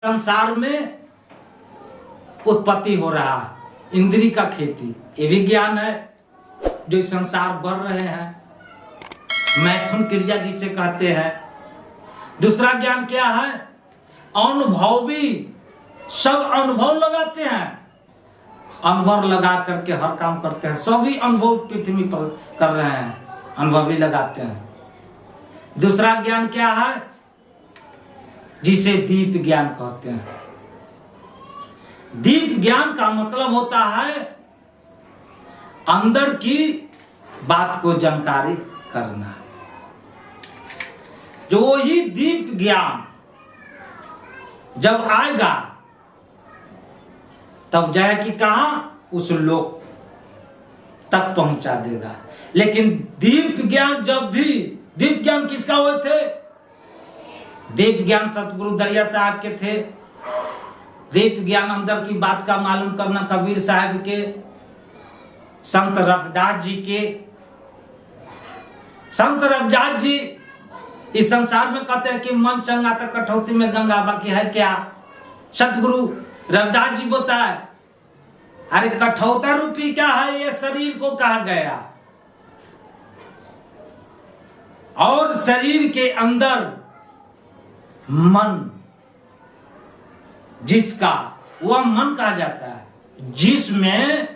संसार में उत्पत्ति हो रहा है, इंद्री का खेती, ये भी ज्ञान है। जो संसार बढ़ रहे हैं, मैथुन क्रिया जिसे कहते हैं। दूसरा ज्ञान क्या है? अनुभव भी, सब अनुभव लगाते हैं, अनुभव लगा करके हर काम करते हैं। सभी अनुभव पृथ्वी पर कर रहे हैं, अनुभव भी लगाते हैं। दूसरा ज्ञान क्या है? जिसे दीप ज्ञान कहते हैं। दीप ज्ञान का मतलब होता है अंदर की बात को जानकारी करना। जो वही दीप ज्ञान जब आएगा तब जाए कि कहां, उस लोक तक पहुंचा देगा। लेकिन दीप ज्ञान जब भी, दीप ज्ञान किसका हुए थे? दीप ज्ञान सतगुरु दरिया साहब के थे। दीप ज्ञान अंदर की बात का मालूम करना कबीर साहब के, संत रविदास जी के। संत रविदास जी इस संसार में कहते हैं कि मन चंगा तो कठौती में गंगा, बाकी है क्या? सतगुरु रविदास जी बोलता है, अरे कठौता रूपी क्या है? ये शरीर को कहा गया, और शरीर के अंदर मन जिसका, वह मन कहा जाता है जिसमें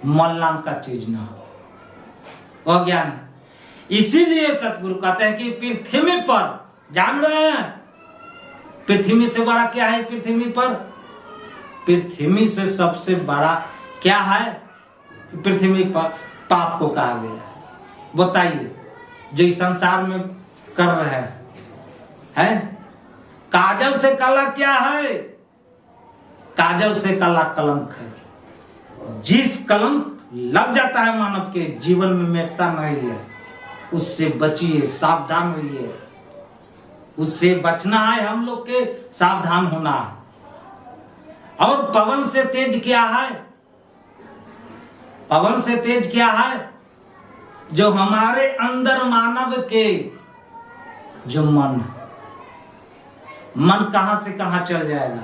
मन नाम का चीज ना हो, वह ज्ञान है। इसीलिए सतगुरु कहते हैं कि पृथ्वी पर, जान रहे हैं पृथ्वी से बड़ा क्या है? पृथ्वी पर, पृथ्वी से सबसे बड़ा क्या है? पृथ्वी पर पाप को कहा गया है। बताइए, जो इस संसार में कर रहे हैं, काजल से काला क्या है? काजल से काला कलंक है। जिस कलंक लग जाता है मानव के जीवन में, मिटता नहीं है, उससे बचिए, सावधान होइए। उससे बचना है हम लोग के, सावधान होना है। और पवन से तेज क्या है? पवन से तेज क्या है? जो हमारे अंदर मानव के जो मन है, मन कहां से कहां चल जाएगा,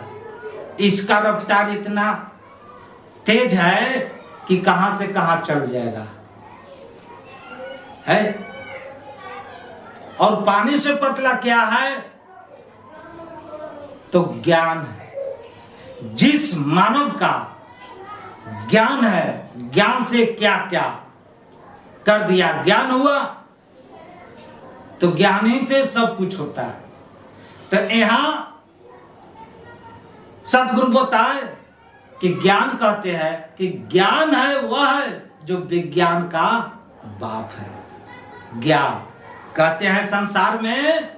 इसका रफ्तार इतना तेज है कि कहां से कहां चल जाएगा है। और पानी से पतला क्या है? तो ज्ञान है। जिस मानव का ज्ञान है, ज्ञान से क्या क्या कर दिया, ज्ञान हुआ तो ज्ञान ही से सब कुछ होता है। तो यहां सतगुरु बताए कि ज्ञान कहते हैं कि ज्ञान है वह है जो विज्ञान का बाप है। ज्ञान कहते हैं संसार में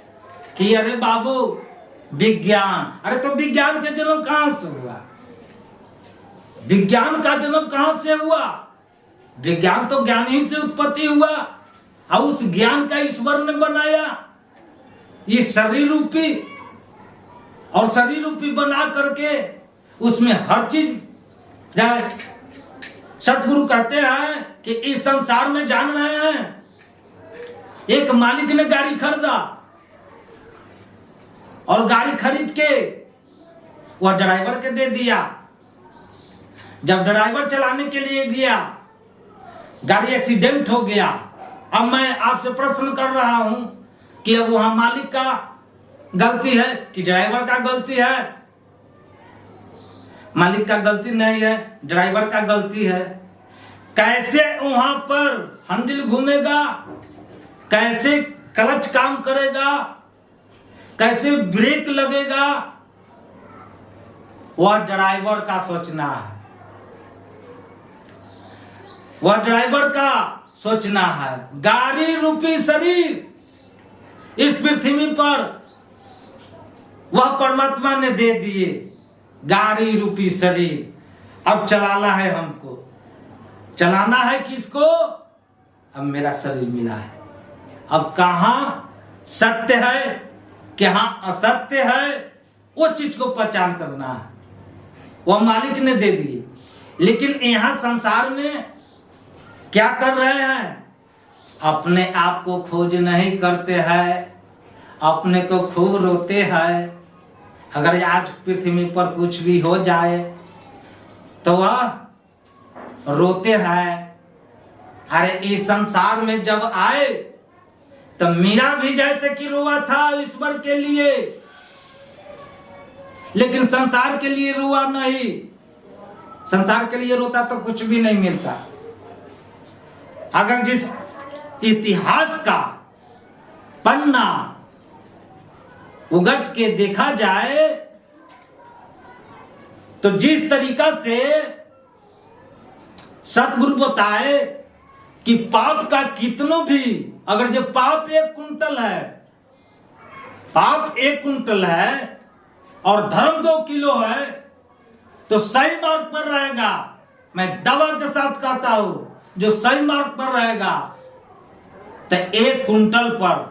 कि अरे बाबू विज्ञान, अरे तो विज्ञान का जन्म कहां से हुआ? विज्ञान का जन्म कहां से हुआ? विज्ञान तो ज्ञान ही से उत्पत्ति हुआ, और उस ज्ञान का ईश्वर ने बनाया ये शरीर रूपी, और शरीर रूपी बना करके उसमें हर चीज जाए। सतगुरु कहते हैं कि इस संसार में, जान रहे हैं, एक मालिक ने गाड़ी खरीदा, और गाड़ी खरीद के वह ड्राइवर के दे दिया। जब ड्राइवर चलाने के लिए गया, गाड़ी एक्सीडेंट हो गया। अब मैं आपसे प्रश्न कर रहा हूं कि अब वहां मालिक का गलती है कि ड्राइवर का गलती है? मालिक का गलती नहीं है, ड्राइवर का गलती है। कैसे वहां पर हैंडल घूमेगा, कैसे क्लच काम करेगा, कैसे ब्रेक लगेगा, वह ड्राइवर का सोचना है, वह ड्राइवर का सोचना है। गाड़ी रूपी शरीर इस पृथ्वी पर वह परमात्मा ने दे दिए, गाड़ी रूपी शरीर। अब चलाना है हमको, चलाना है किसको? अब मेरा शरीर मिला है। अब कहां सत्य है, कहां असत्य है, वो चीज को पहचान करना है, वह मालिक ने दे दिए। लेकिन यहां संसार में क्या कर रहे हैं? अपने आप को खोज नहीं करते हैं, अपने को खूब रोते हैं, अगर आज पृथ्वी पर कुछ भी हो जाए तो वह रोते हैं। अरे इस संसार में जब आए तो मीरा भी जैसे कि रोआ था ईश्वर के लिए, लेकिन संसार के लिए रोआ नहीं। संसार के लिए रोता तो कुछ भी नहीं मिलता। अगर जिस इतिहास का पन्ना उगट के देखा जाए तो जिस तरीका से सतगुरु बताए कि पाप का कितनों भी, अगर जो पाप 1 कुंटल है, पाप 1 कुंटल है और धर्म 2 किलो है तो सही मार्ग पर रहेगा। मैं दवा के साथ कहता हूं, जो सही मार्ग पर रहेगा तो 1 कुंटल पर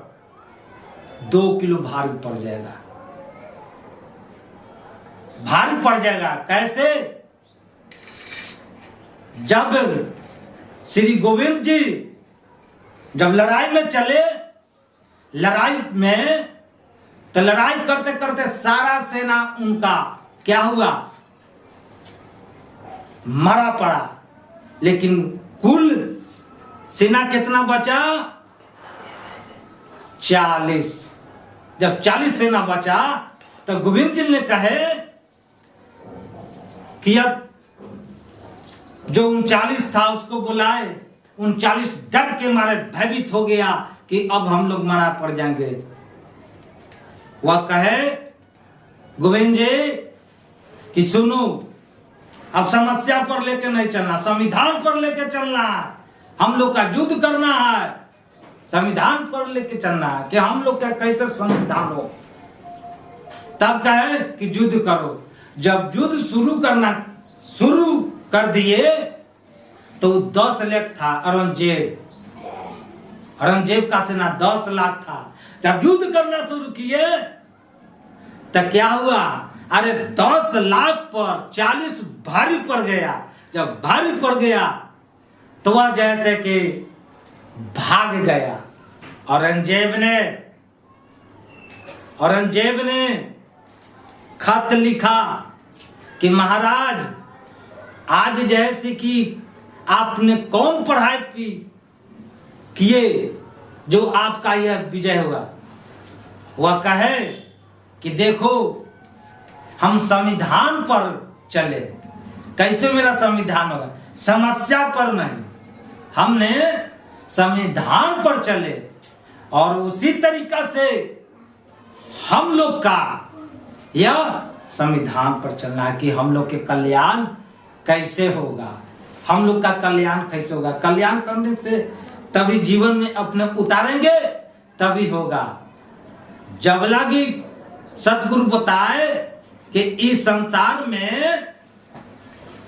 2 किलो भारी पड़ जाएगा। भारी पड़ जाएगा कैसे? जब श्री गोविंद जी जब लड़ाई में चले, लड़ाई में तो लड़ाई करते करते सारा सेना उनका क्या हुआ, मरा पड़ा। लेकिन कुल सेना कितना बचा? 40। जब 40 सेना बचा तो गोविंद जी ने कहे कि अब जो 39 था उसको बुलाए। 39 डर के मारे भयभीत हो गया कि अब हम लोग मरा पड़ जाएंगे। वह कहे गोविंद जी कि सुनो, अब समस्या पर लेके नहीं चलना, संविधान पर लेके चलना। हम लोग का युद्ध करना है, संविधान पर लेके चलना है कि हम लोग का कैसे संविधान हो। तब कहे कि युद्ध करो। जब युद्ध शुरू कर दिए तो 10 लाख था औरंगजेब का सेना 10 लाख था। जब युद्ध करना शुरू किए तो क्या हुआ? अरे 10 लाख पर 40 भारी पड़ गया। जब भारी पड़ गया तो वह जैसे कि भाग गया। औरंगजेब ने खत लिखा कि महाराज, आज जैसे कि आपने कौन पढ़ाई किए जो आपका यह विजय हुआ। वह कहे कि देखो, हम संविधान पर चले। कैसे मेरा संविधान होगा? समस्या पर नहीं, हमने संविधान पर चले। और उसी तरीका से हम लोग का यह संविधान पर चलना है कि हम लोग के कल्याण कैसे होगा, हम लोग का कल्याण कैसे होगा। कल्याण करने से तभी जीवन में अपने उतारेंगे, तभी होगा। जब लगी सतगुरु बताए कि इस संसार में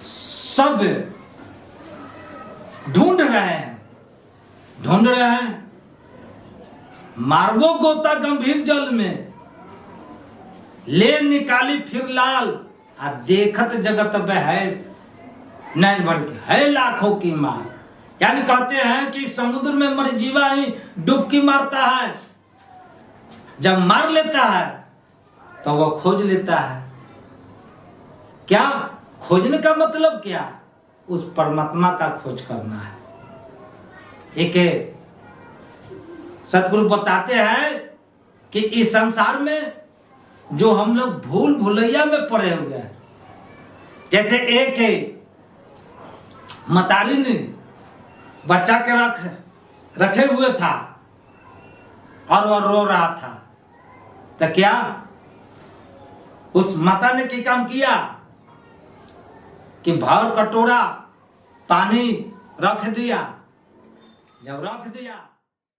सब ढूंढ रहे हैं, मार्गो गोता गंभीर जल में, ले निकाली फिर लाल, आ देखत जगत में है नैन भर के, है लाखों की मार। यानी कहते हैं कि समुद्र में मरजीवा ही डुबकी मारता है, जब मार लेता है तो वह खोज लेता है। क्या खोजने का मतलब? क्या उस परमात्मा का खोज करना है। एक सतगुरु बताते हैं कि इस संसार में जो हम लोग भूल भुलैया में पड़े हुए हैं, जैसे एक मतारी ने बच्चा के रखे हुए था और वह रो रहा था, तो क्या उस माता ने क्या काम किया कि भर कटोरा पानी रख दिया। जब रख दिया